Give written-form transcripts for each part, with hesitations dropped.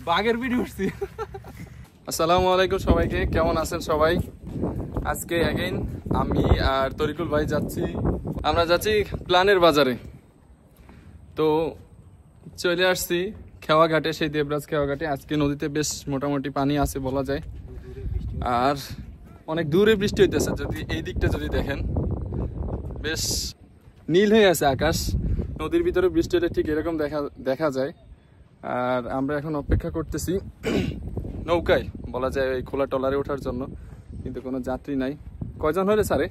বাঘের ভিডিও উঠছি। আসসালামু আলাইকুম সবাইকে, কেমন আছেন সবাই? আজকে অ্যাগেইন আমি আর তরিকুল ভাই যাচ্ছি, আমরা যাচ্ছি প্লানের বাজারে। তো চলে আসছি খেওয়াঘাটে, সেই দেবরাজ খেওয়াঘাটে। আজকে নদীতে বেশ মোটামুটি পানি আছে বলা যায়, আর অনেক দূরে বৃষ্টি হইতেছে। যদি এই দিকটা যদি দেখেন, বেশ নীল হয়ে আছে আকাশ। নদীর ভিতরে বৃষ্টি হলে ঠিক এরকম দেখা যায়। আর আমরা এখন অপেক্ষা করতেছি নৌকায়, বলা যায় এই খোলা টলারে ওঠার জন্য, কিন্তু কোনো যাত্রী নাই। কয়জন হইলে স্যারে?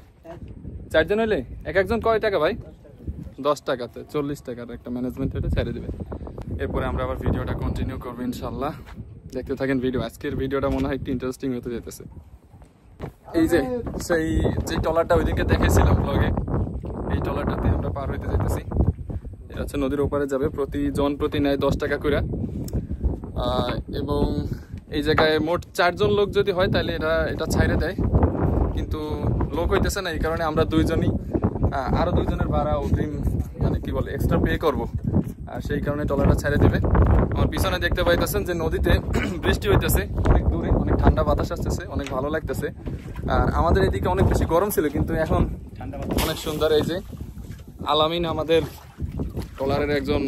4 জন হইলে এক একজন কয় টাকা ভাই? 10 টাকাতে 40 টাকার একটা ম্যানেজমেন্ট হইলে ছেড়ে দেবে। এরপরে আমরা আবার ভিডিওটা কন্টিনিউ করবো ইনশাল্লাহ। দেখতে থাকেন ভিডিও। আজকের ভিডিওটা মনে হয় একটু ইন্টারেস্টিং হতে যেতেছে। এই যে সেই যে টলারটা ওইদিকে দেখেছিলাম ব্লগে, এই টলারটাতে আমরা পার হইতে যেতেছি। এটা হচ্ছে নদীর ওপারে যাবে, প্রতি নেয় 10 টাকা করে। এবং এই জায়গায় মোট 4 জন লোক যদি হয় তাহলে এটা ছাইড়ে দেয়, কিন্তু লোক হইতেছে না, এই কারণে আমরা 2 জনই আরো 2 জনের ভাড়া অগ্রিম মানে কি বলে এক্সট্রা পে করবো, আর সেই কারণে টলারটা ছেড়ে দেবে। আমার পিছনে দেখতে পাইতেছেন যে নদীতে বৃষ্টি হইতেছে, অনেক দূরে, অনেক ঠান্ডা বাতাস আসতেছে, অনেক ভালো লাগতেছে। আর আমাদের এদিকে অনেক বেশি গরম ছিল, কিন্তু এখন অনেক সুন্দর। এই যে আলামিন আমাদের টলারের একজন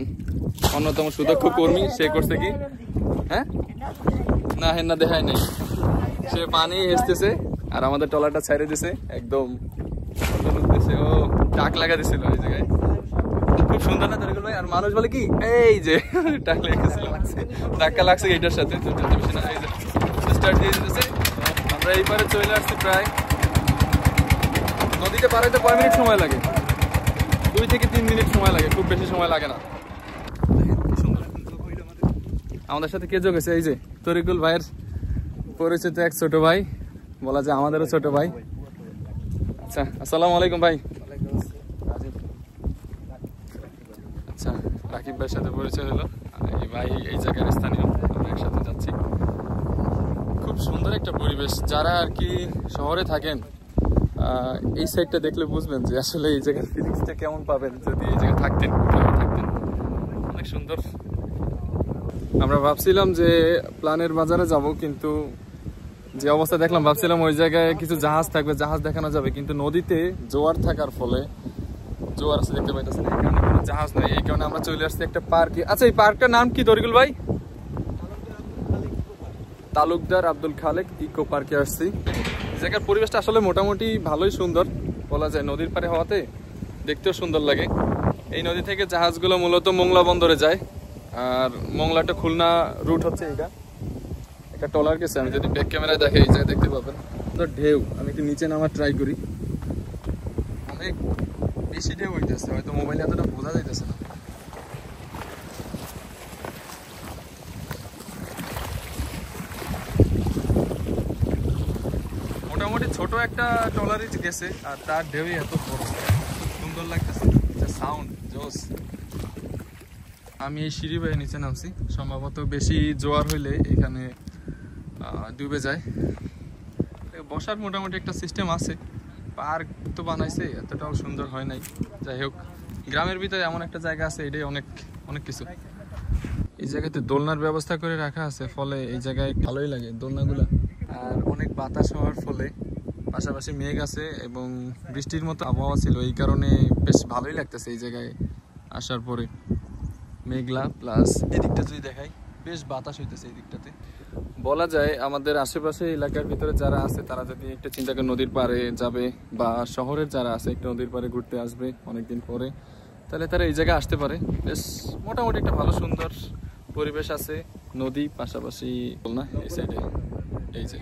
অন্যতম সুদক্ষ কর্মী, সে করছে কি, হ্যাঁ না হেন্না দেখায় নেই, সে পানি হেসতেছে আর আমাদের টলারটা ছেড়ে দিছে একদম উদ্দেশ্যে। ও টাক লাগা দিছিল এই জায়গায়, খুব সুন্দর না তরিকুল ভাই? আর মানুষ বলে কি, এই যে টাক লেগেছিল, ধাক্কা লাগছে এটার সাথে, বেশি না। এই যে স্টার্ট দিয়ে দিতেছে, আমরা এই পারে চলে আসছি। প্রায় নদীতে পার হইতে কয় মিনিট সময় লাগে? 2 থেকে 3 মিনিট সময় লাগে, খুব বেশি সময় লাগে না। আমাদের সাথে কে যোগ আছে? এই যে তরিকুল ভাইয়ের পরিচিত এক ছোট ভাই, বলা যায় আমাদেরও ছোট ভাই। আচ্ছা, আসসালামু আলাইকুম ভাই। আচ্ছা, রাকিব ভাইয়ের সাথে পরিচয় হলো। এই ভাই এই জায়গার স্থানীয়, আমরা একসাথে যাচ্ছি। খুব সুন্দর একটা পরিবেশ। যারা আর কি শহরে থাকেন, এই সাইডটা দেখলে বুঝবেন যে আসলে এই জায়গার ফিলিংসটা কেমন পাবেন যদি এই জায়গায় থাকতেন, থাকতেন। অনেক সুন্দর। আমরা ভাবছিলাম যে প্লানের বাজারে যাব, কিন্তু যে অবস্থা দেখলাম ভাবছিলাম ওই জায়গায় কিছু জাহাজ থাকবে, জাহাজ দেখানো যাবে, কিন্তু নদীতে জোয়ার থাকার ফলে, জোয়ার আছে দেখতে পাইতেছেন, এই কারণে কোনো জাহাজ নাই। এই কারণে আমরা চলে আসছি একটা পার্কে। আচ্ছা, এই পার্কটার নাম কি তরিকুল ভাই? তালুকদার আব্দুল খালেক ইকো পার্কে আসছি। জায়গার পরিবেশটা আসলে মোটামুটি ভালোই সুন্দর বলা যায়, নদীর পারে হওয়াতে দেখতেও সুন্দর লাগে। এই নদী থেকে জাহাজগুলো মূলত মোংলা বন্দরে যায়, আর মোংলাটা খুলনা রুট হচ্ছে এটা। একটা ট্রলার গেছে, আমি যদি ব্যাক ক্যামেরায় দেখে এই জায়গায় দেখতে পাবেন ঢেউ। আমি একটু নিচে নামার ট্রাই করি, অনেক বেশি ঢেউ হইতেছে, হয়তো মোবাইলে এতটা বোঝা যাইতেছে না। মোটামুটি ছোট একটা ট্রলারই গেছে, আর তার ঢেউই এত বড়, সুন্দর লাগতেছে, সাউন্ড জোস। আমি এই সিঁড়ি বেয়ে নিচে নামছি, সম্ভবত বেশি জোয়ার হইলে এখানে ডুবে যায়। বসার মোটামুটি একটা সিস্টেম আছে, পার্ক তো বানাইছে, এতটাও সুন্দর হয় নাই। যাই হোক, গ্রামের ভিতরে এমন একটা জায়গা আছে, এটাই অনেক অনেক কিছু। এই জায়গাতে দোলনার ব্যবস্থা করে রাখা আছে, ফলে এই জায়গায় ভালোই লাগে দোলনাগুলা। আর অনেক বাতাস হওয়ার ফলে, পাশাপাশি মেঘ আছে এবং বৃষ্টির মতো আবহাওয়া ছিল, এই কারণে বেশ ভালোই লাগতেছে এই জায়গায় আসার পরে। মেঘলা প্লাস এদিকটা যদি দেখাই, বেশ বাতাস হইতেছে এই দিকটাতে। বলা যায় আমাদের আশেপাশে এলাকার ভিতরে যারা আছে, তারা যদি একটা চিন্তা করে নদীর পাড়ে যাবে, বা শহরের যারা আছে একটা নদীর পাড়ে ঘুরতে আসবে অনেকদিন পরে, তাহলে তারা এই জায়গায় আসতে পারে। বেশ মোটামুটি একটা ভালো সুন্দর পরিবেশ আছে, নদী পাশাপাশি না। এই সাইডে এই যে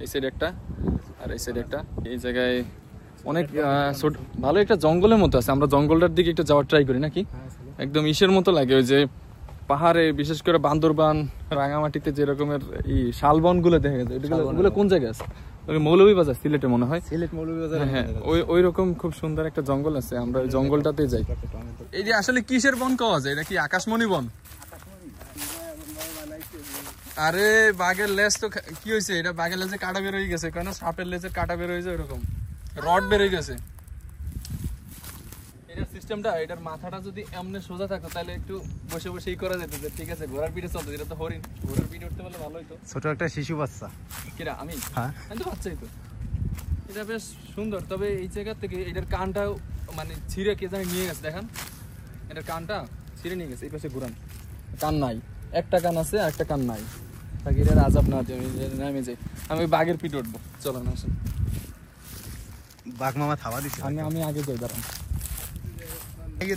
এই সাইডে একটা, আর এই সাইডে একটা। এই জায়গায় অনেক ভালো একটা জঙ্গলের মতো আছে। আমরা জঙ্গলটার দিকে একটু যাওয়ার ট্রাই করি নাকি? একদম ইসের মতো লাগে, ওই যে পাহাড়ে, বিশেষ করে বান্দরবান, রাঙামাটিতে যে রকমের এই শালবন গুলো দেখা যায়, ওগুলো কোন জায়গায় আছে? মৌলভীবাজার, সিলেটে মনে হয়। সিলেট মৌলভীবাজার, হ্যাঁ, ওই রকম খুব সুন্দর একটা জঙ্গল আছে, আমরা ওই জঙ্গলটাতে যাই। এই যে আসলে কিসের বন পাওয়া যায়? এটা কি আকাশমণি বন? আরে বাঘের লেজ তো কি হয়েছে, এটা বাঘের লেজে কাটা বের হয়ে গেছে, কেন সাপের লেজের কাটা বের হয়েছে, ওরকম রড বের হয়ে গেছে। সিস্টেমটা, এটার মাথাটা যদি এমনি সোজা থাকতো তাহলে একটু বসে বসে ই করা যেত, যে ঠিক আছে ঘোড়ার পিঠে চলতো, এটা তো হরিণ, ঘোড়ার পিঠে উঠতে পারলে ভালো হতো। ছোট একটা শিশু বাচ্চা। কিরা আমি? হ্যাঁ আমি তো বাচ্চাই তো। এটা বেশ সুন্দর, তবে এই জায়গা থেকে এটার কানটাও মানে ছিঁড়ে কে জানি নিয়ে গেছে, দেখেন এটার কানটা ছিঁড়ে নিয়ে গেছে। এই পাশে ঘুরান, কান নাই, একটা কান আছে আর একটা কান নাই। তাকে এটা আজাব না নামে যাই। আমি বাঘের পিঠে উঠবো, চলো না আসেন। বাঘ মামা থাবা দিচ্ছে। আমি আগে যাই, দাঁড়ান।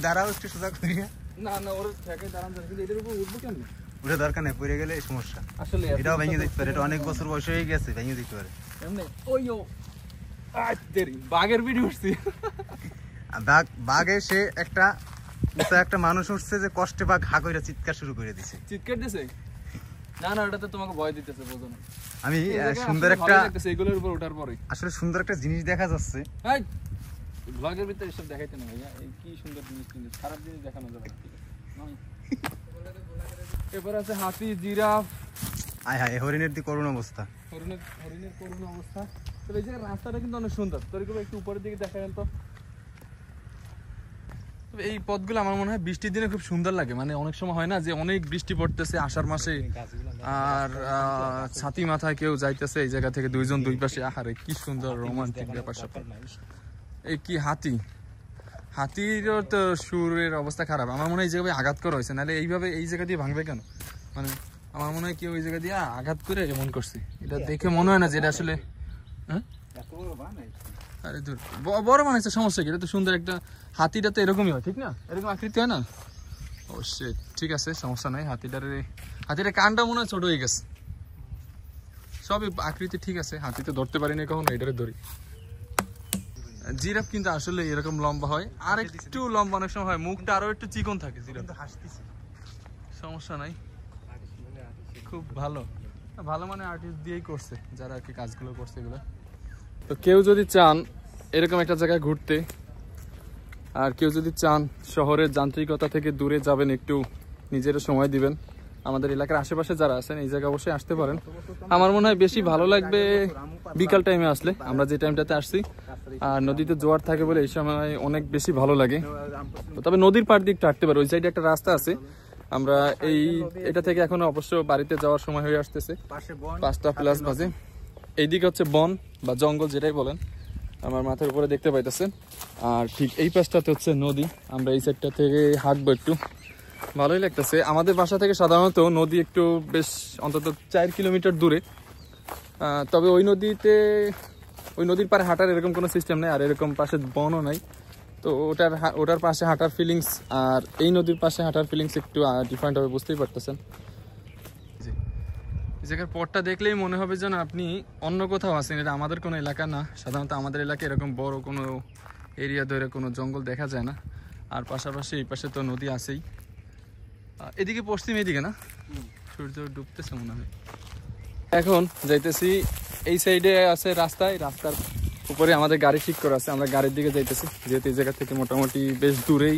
দাঁড়াও একটু সোজা করি। না না, ওর ঠেকে দাঁড়ান, কিন্তু এটার উপর উঠবো কেমন? উঠে দরকার নেই, পড়ে গেলে সমস্যা। আসলে এটাও ভেঙে যেতে পারে, এটা অনেক বছর বয়স হয়ে গেছে, ভেঙে যেতে পারে। এমনি ওইও দেরি বাঘের পিঠে উঠছি। বাঘ এসে একটা মানুষ উঠছে যে কষ্টে বাঘ হা কইরা চিৎকার শুরু করে দিছে। চিৎকার দিছে? না না, ওটা তো তোমাকে ভয় দিতেছে, বোঝো না। আমি সুন্দর একটা এইগুলোর উপর ওঠার পরে আসলে সুন্দর একটা জিনিস দেখা যাচ্ছে। এই ব্লগের ভিতরে এসব দেখাইতে না ভাইয়া, এই কি সুন্দর জিনিস, কিন্তু খারাপ জিনিস দেখানো যাবে না। এবার আছে হাতি, জিরাফ। আয় হায়, হরিণের দি করুণ অবস্থা। হরিণের করুণ অবস্থা। তবে এই জায়গার রাস্তাটা কিন্তু অনেক সুন্দর। তোর একটু উপরের দিকে দেখা গেল তো। এই পথগুলো আমার মনে হয় বৃষ্টির দিনে খুব সুন্দর লাগে। মানে অনেক সময় হয় না যে অনেক বৃষ্টি পড়তেছে আষাঢ় মাসে, আর ছাতি মাথায় কেউ যাইতেছে এই জায়গা থেকে, দুইজন দুই পাশে, আহারে কি সুন্দর রোমান্টিক ব্যাপার স্যাপার। এই কি হাতিরও তো সুরের অবস্থা খারাপ। আমার মনে হয় এই জায়গায় আঘাত করা হয়েছে, নাহলে এইভাবে এই জায়গা দিয়ে ভাঙবে কেন? মানে আমার মনে হয় কেউ এই জায়গা দিয়ে আঘাত করে এমন করছে। এটা দেখে মনে হয় না যে এটা আসলে, হ্যাঁ আরে দূর বড় বানাইছে, সমস্যা কি? এটা তো সুন্দর একটা, হাতিটা তো এরকমই হয়, ঠিক না? এরকম আকৃতি হয় না? অবশ্যই ঠিক আছে, সমস্যা নাই। হাতিটার কানটা মনে হয় ছোট হয়ে গেছে, সবই আকৃতি ঠিক আছে। হাতি তো ধরতে পারিনি কখনো, এটারে ধরি। জিরাফ কিন্তু আসলে এরকম লম্বা হয়, আর একটু লম্বা অনেক সময় হয়, মুখটা আরো একটু চিকন থাকে। জিরাফ সমস্যা নাই, খুব ভালো ভালো মানে আর্টিস্ট দিয়েই করছে, যারা আর কি কাজগুলো করছে এগুলো। তো কেউ যদি চান এরকম একটা জায়গায় ঘুরতে, আর কেউ যদি চান শহরের যান্ত্রিকতা থেকে দূরে যাবেন, একটু নিজেরও সময় দিবেন, আমাদের এলাকার আশেপাশে যারা আছেন এই জায়গায় অবশ্যই আসতে পারেন। আমার মনে হয় বেশি ভালো লাগবে বিকাল টাইমে আসলে, আমরা যে টাইমটাতে আসছি। আর নদীতে জোয়ার থাকে বলে এই সময় অনেক বেশি ভালো লাগে। তবে নদীর পাড় দিকটা হাঁটতে পারে, ওই সাইডে একটা রাস্তা আছে। আমরা এটা থেকে এখন অবশ্য বাড়িতে যাওয়ার সময় হয়ে আসতেছে, 5টা+ বাজে। এইদিকে হচ্ছে বন বা জঙ্গল যেটাই বলেন, আমার মাথার উপরে দেখতে পাইতেছেন। আর ঠিক এই পাশটাতে হচ্ছে নদী। আমরা এই সাইডটা থেকে হাঁটবো, একটু ভালোই লাগতেছে। আমাদের বাসা থেকে সাধারণত নদী একটু বেশ অন্তত 4 কিলোমিটার দূরে। তবে ওই নদীর পাড়ে হাঁটার এরকম কোনো সিস্টেম নেই, আর এরকম পাশে বনও নাই। তো ওটার পাশে হাঁটার ফিলিংস আর এই নদীর পাশে হাঁটার ফিলিংস একটু ডিফারেন্ট হবে, বুঝতেই পারতেছেন। এই জায়গার পথটা দেখলেই মনে হবে যেন আপনি অন্য কোথাও আছেন, এটা আমাদের কোনো এলাকা না। সাধারণত আমাদের এলাকায় এরকম বড় কোনো এরিয়া ধরে কোনো জঙ্গল দেখা যায় না। আর পাশাপাশি এই পাশে তো নদী আছেই। এদিকে পশ্চিম, এদিকে না সূর্য ডুবতেছে মনে হয়। এখন যাইতেছি এই সাইডে আছে রাস্তায়, রাস্তার উপরে আমাদের গাড়ি ঠিক করা আছে, আমরা গাড়ির দিকে যাইতেছি। যেহেতু এই জায়গা থেকে মোটামুটি বেশ দূরেই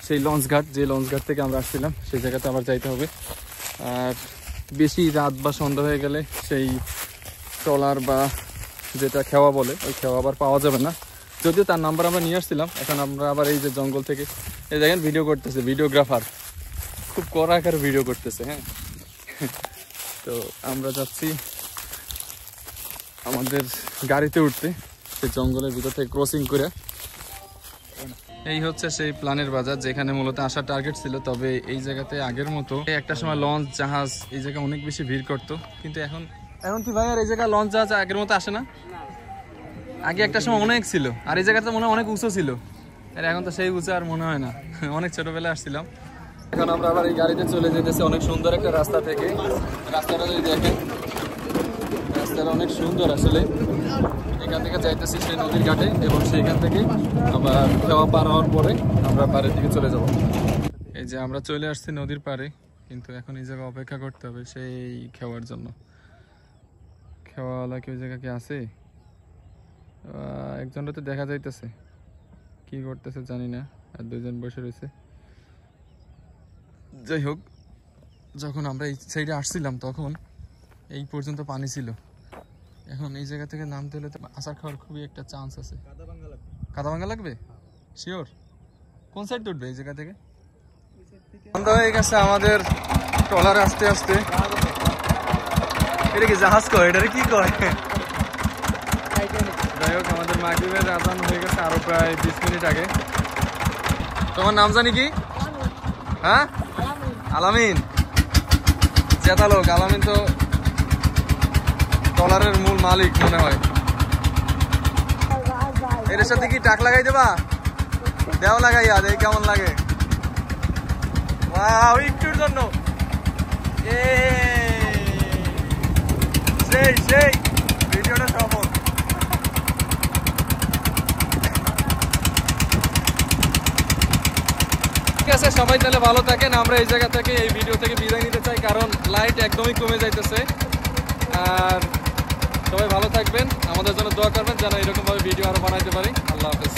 সেই লঞ্চঘাট, যে লঞ্চঘাট থেকে আমরা আসছিলাম সেই জায়গাতে আবার যাইতে হবে। আর বেশি রাত বা সন্ধ্যা হয়ে গেলে সেই ট্রলার বা যেটা খেওয়া বলে, ওই খেওয়া আবার পাওয়া যাবে না। যদিও তার নাম্বার আমরা নিয়ে আসছিলাম। এখন আমরা আবার এই যে জঙ্গল থেকে এই দেখেন ভিডিও করতেছে, ভিডিওগ্রাফার খুব কড়া আকারে ভিডিও করতেছে। হ্যাঁ, তো আমরা যাচ্ছি আমাদের গাড়িতে উঠতে, সেই জঙ্গলের ভিতর থেকে ক্রসিং করে। এই হচ্ছে সেই প্ল্যানের বাজার, যেখানে মূলত আসার টার্গেট ছিল। তবে এই জায়গাতে আগের মতো একটা সময় লঞ্চ, জাহাজ এই জায়গায় অনেক বেশি ভিড় করতো, কিন্তু এখন কি ভাই আর এই জায়গায় লঞ্চ জাহাজ আগের মতো আসে না? আগে একটা সময় অনেক ছিল, আর এই জায়গাটা মনে হয় অনেক উঁচু ছিল, আর এখন তো সেই উঁচু আর মনে হয় না। অনেক ছোটবেলায় আসছিলাম। এখন আমরা আবার এই গাড়িতে চলে যেতেছি অনেক সুন্দর একটা রাস্তা থেকে। রাস্তাটা যদি দেখেন, রাস্তাটা অনেক সুন্দর আসলে। এখান থেকে যাইতেছি সেই নদীর ঘাটে, এবং সেইখান থেকে আবার খেওয়া পার হওয়ার পরে আমরা পাড়ের দিকে চলে যাব। এই যে আমরা চলে আসছি নদীর পাড়ে, কিন্তু এখন এই জায়গায় অপেক্ষা করতে হবে সেই খেওয়ার জন্য। খেওয়াওয়ালা কি ওই জায়গা কি আছে? একজনটা তো দেখা যাইতেছে, কি করতেছে জানি না, আর দুজন বসে রয়েছে। যাই হোক, যখন আমরা এই সাইডে আসছিলাম তখন এই পর্যন্ত পানি ছিল। এখন এই জায়গা থেকে নামতে হলে তো আচার খাওয়ার খুবই একটা চান্স আছে। কাদা ভাঙ্গা লাগবে? শিওর? কোন সাইড উঠবে এই জায়গা থেকে? বন্ধ হয়ে গেছে আমাদের ট্রলার আস্তে আস্তে। এটা কি জাহাজ কয়? এটা কি কয়? যাই হোক, আমাদের মাগরিবের আজান হয়ে গেছে আরো প্রায় 20 মিনিট আগে। তোমার নাম জানি কি? হ্যাঁ, আলামিন। জেতা লোক আলামিন তো ট্রলারের মূল মালিক মনে হয়। এর সাথে কি টাক লাগাই দেবা? দেও লাগাইয়া দেই কেমন লাগে। ওয়াও, একটুর জন্য সেই সেই ভিডিওটা সফল। ঠিক আছে, সবাই তাহলে ভালো থাকেন। আমরা এই জায়গা থেকে এই ভিডিও থেকে বিদায় নিতে চাই, কারণ লাইট একদমই কমে যাইতেছে। আর সবাই ভালো থাকবেন, আমাদের জন্য দোয়া করবেন যেন এরকম ভাবে ভিডিও আরো বানাইতে পারি। আল্লাহ হাফেজ।